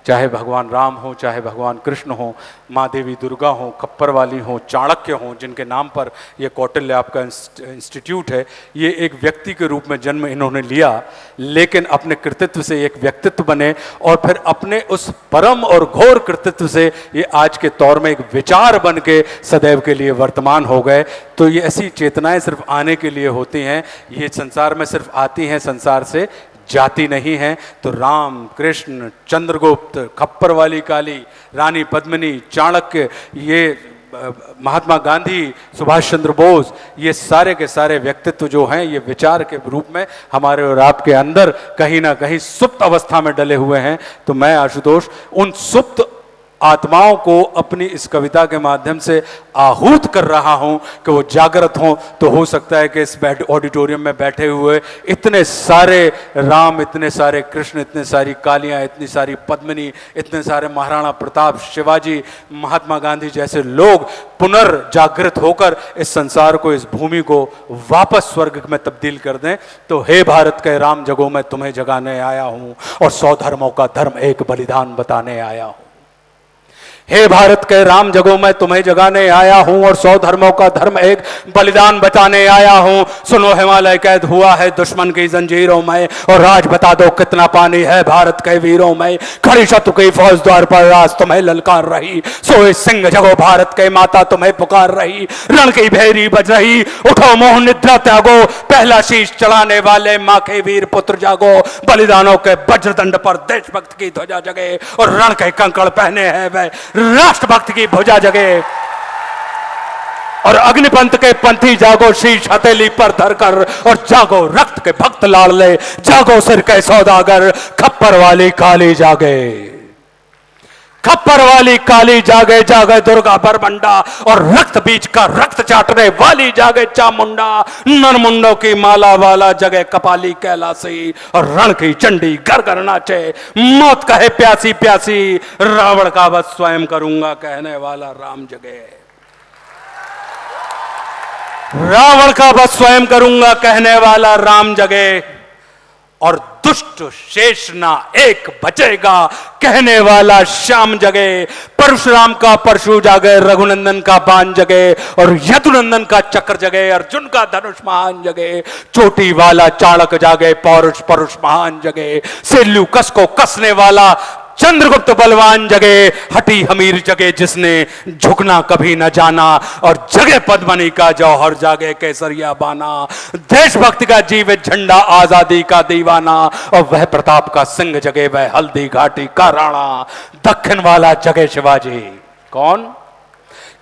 चाहे भगवान राम हो, चाहे भगवान कृष्ण हो, माँ देवी दुर्गा हो, खप्पर वाली हो, चाणक्य हो, जिनके नाम पर ये कौटिल्य आपका इंस्टीट्यूट है, ये एक व्यक्ति के रूप में जन्म इन्होंने लिया, लेकिन अपने कृतित्व से एक व्यक्तित्व बने और फिर अपने उस परम और घोर कृतित्व से ये आज के तौर में एक विचार बन के सदैव के लिए वर्तमान हो गए। तो ये ऐसी चेतनाएं सिर्फ आने के लिए होती हैं, ये संसार में सिर्फ आती हैं, संसार से जाति नहीं है। तो राम, कृष्ण, चंद्रगुप्त, खप्पर वाली काली, रानी पद्मिनी, चाणक्य, ये महात्मा गांधी, सुभाष चंद्र बोस, ये सारे के सारे व्यक्तित्व जो हैं ये विचार के रूप में हमारे और आपके अंदर कहीं ना कहीं सुप्त अवस्था में डले हुए हैं। तो मैं आशुतोष उन सुप्त आत्माओं को अपनी इस कविता के माध्यम से आहूत कर रहा हूं कि वो जागृत हों। तो हो सकता है कि इस ऑडिटोरियम में बैठे हुए इतने सारे राम, इतने सारे कृष्ण, इतने सारी कालियां, इतनी सारी पद्मिनी, इतने सारे महाराणा प्रताप, शिवाजी, महात्मा गांधी जैसे लोग पुनर्जागृत होकर इस संसार को, इस भूमि को वापस स्वर्ग में तब्दील कर दें। तो हे भारत के राम जगो मैं तुम्हें जगाने आया हूं और 100 धर्मों का धर्म एक बलिदान बताने आया हूं। हे भारत के राम जगो मैं तुम्हें जगाने आया हूं और 100 धर्मों का धर्म एक बलिदान बताने आया हूं। सुनो हिमालय कैद हुआ है दुश्मन की जंजीरों में और राज बता दो कितना पानी है भारत के वीरों में। खड़ी शत्रु की फौज द्वार पर राज तुम्हें ललकार रही, सोए सिंह जगो भारत के माता तुम्हें पुकार रही। रण की भेरी बज रही, उठो मोह निद्रा त्यागो, पहला शीश चढ़ाने वाले माँ के वीर पुत्र जागो। बलिदानों के वज्रदंड पर देशभक्त की ध्वजा जगे और रण के कंकड़ पहने हैं वे राष्ट्रभक्त की भुजा जगे। और अग्निपंथ के पंथी जागो, शीश हथेली पर धरकर और जागो रक्त के भक्त लाडले, जागो सिर के सौदागर, खप्पर वाली काली जागे, खप्पर वाली काली जागे, जागे दुर्गा बरबंडा और रक्त बीज का रक्त चाटने वाली जागे चामुंडा। नरमुंडों की माला वाला जगे कपाली कैलासी और रण की चंडी घर घर नाचे। मौत कहे प्यासी प्यासी, रावण का वध स्वयं करूंगा कहने वाला राम जगे, रावण का वध स्वयं करूंगा कहने वाला राम जगे। और दुष्ट शेष ना एक बचेगा कहने वाला श्याम जगे। परशुराम का परशु जागे, रघुनंदन का बाण जगे और यदुनंदन का चक्र जगे, अर्जुन का धनुष महान जगे। चोटी वाला चाणक्य जागे, पौरुष परुष महान जगे। सेल्यू कस को कसने वाला चंद्रगुप्त बलवान जगे। हटी हमीर जगे जिसने झुकना कभी न जाना और जगे पद्मनी का जौहर जागे केसरिया बाना। देशभक्ति का जीवित झंडा आजादी का दीवाना और वह प्रताप का सिंह जगे, वह हल्दी घाटी का राणा। दक्षिण वाला जगे शिवाजी, कौन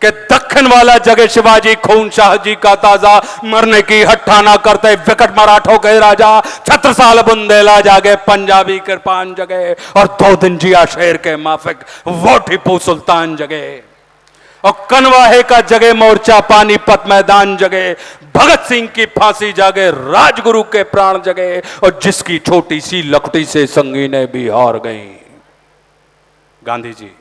कि दक्षिण वाला जगे शिवाजी, खून शाह जी का ताजा, मरने की हट्ठाना करते विकट मराठों के राजा। छत्रसाल बुंदेला जागे, पंजाबी कृपान जगे और 2 दिन जिया शेर के माफिक वो टीपू सुल्तान जगे। और कनवाहे का जगे मोर्चा, पानीपत मैदान जगे। भगत सिंह की फांसी जागे, राजगुरु के प्राण जगे और जिसकी छोटी सी लकड़ी से संगीनें भी हार गई। गांधी जी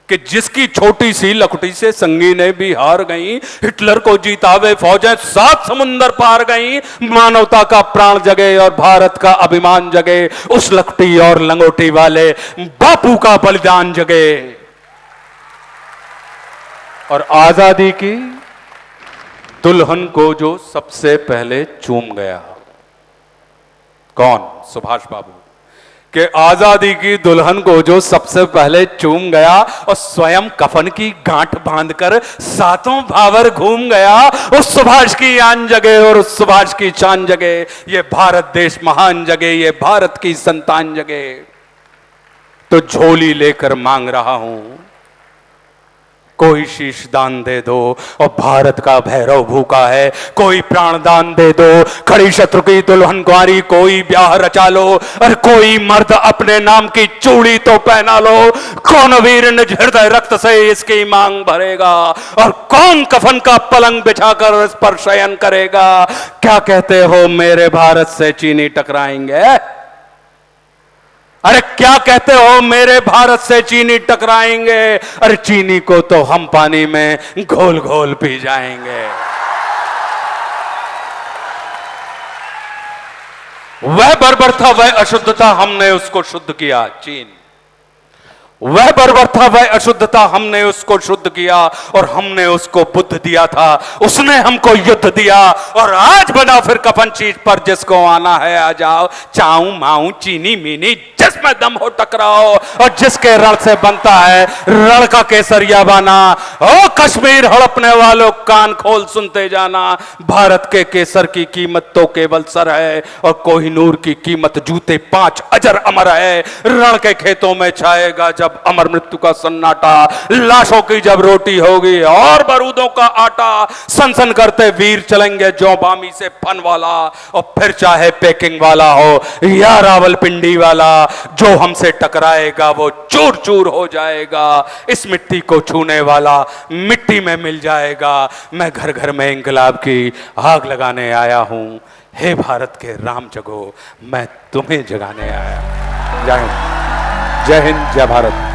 कि जिसकी छोटी सी लकड़ी से संगीनें भी हार गई, हिटलर को जीतावे फौजें 7 समुंदर पार गई। मानवता का प्राण जगे और भारत का अभिमान जगे, उस लकड़ी और लंगोटी वाले बापू का बलिदान जगे। और आजादी की दुल्हन को जो सबसे पहले चूम गया, कौन? सुभाष बाबू कि आजादी की दुल्हन को जो सबसे पहले चूम गया और स्वयं कफन की गांठ बांधकर 7 भावर घूम गया। उस सुभाष की आन जगे और उस सुभाष की शान जगे। ये भारत देश महान जगे, ये भारत की संतान जगे। तो झोली लेकर मांग रहा हूं, कोई शीश दान दे दो और भारत का भैरव भूखा है, कोई प्राण दान दे दो। खड़ी शत्रु की दुल्हन कुंवारी, कोई ब्याह रचा लो और कोई मर्द अपने नाम की चूड़ी तो पहना लो। कौन वीर निज हृदय रक्त से इसकी मांग भरेगा और कौन कफन का पलंग बिछाकर इस पर शयन करेगा। क्या कहते हो मेरे भारत से चीनी टकराएंगे? अरे क्या कहते हो मेरे भारत से चीनी टकराएंगे? अरे चीनी को तो हम पानी में घोल घोल पी जाएंगे। वह बर्बर था, वह अशुद्ध था, हमने उसको शुद्ध किया। चीन वह बर्बर था, वह अशुद्ध था, हमने उसको शुद्ध किया और हमने उसको बुद्ध दिया था। उसने हमको युद्ध दिया और आज बना फिर कफन चीज पर, जिसको आना है आ जाओ। चाऊ माऊ चीनी मीनी जिसमें दम हो टकराओ, और जिसके रण से बनता है रण का केसरिया बाना। ओ कश्मीर हड़पने वालों कान खोल सुनते जाना, भारत के केसर की कीमत तो केवल सर है और कोहिनूर की कीमत जूते 5 अजर अमर है। रण के खेतों में छाएगा जब अमर मृत्यु का सन्नाटा, लाशों की जब रोटी होगी और बारूदों का आटा। सनसन करते वीर चलेंगे जो बामी से फन वाला, और फिर चाहे पेकिंग वाला हो या रावलपिंडी वाला, जो हमसे टकराएगा वो चूर चूर हो जाएगा। इस मिट्टी को छूने वाला मिट्टी में मिल जाएगा। मैं घर घर में इंकलाब की आग लगाने आया हूं। हे भारत के राम जगो, मैं तुम्हें जगाने आया। जय हिंद, जय हिंद, जय भारत।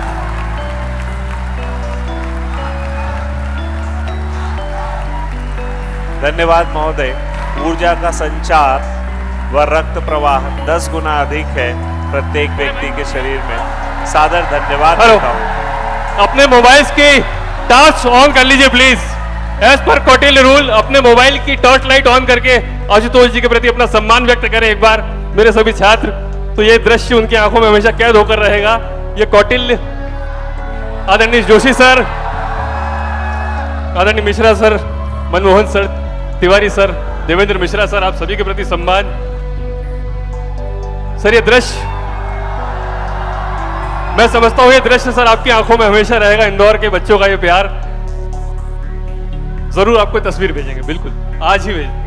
धन्यवाद महोदय। ऊर्जा का संचार व रक्त प्रवाह 10 गुना अधिक है प्रत्येक व्यक्ति के शरीर में। सादर धन्यवाद देता हूं। अपने मोबाइल्स की टॉर्च ऑन कर लीजिए प्लीज। एज पर कौटिल्य रूल अपने मोबाइल की टॉर्च लाइट ऑन करके आशुतोष जी के प्रति अपना सम्मान व्यक्त करें एक बार मेरे सभी छात्र। तो ये दृश्य उनकी आंखों में हमेशा कैद होकर रहेगा। ये कौटिल्य, आदरणीय जोशी सर, आदरणीय Mishra sir, Manmohan sir, Tiwari sir, Devendra Mishra sir, आप सभी के प्रति सम्मान। सर ये दृश्य, मैं समझता हूं ये दृश्य सर आपकी आंखों में हमेशा रहेगा। इंदौर के बच्चों का ये प्यार। जरूर आपको तस्वीर भेजेंगे, बिल्कुल आज ही भेजेंगे।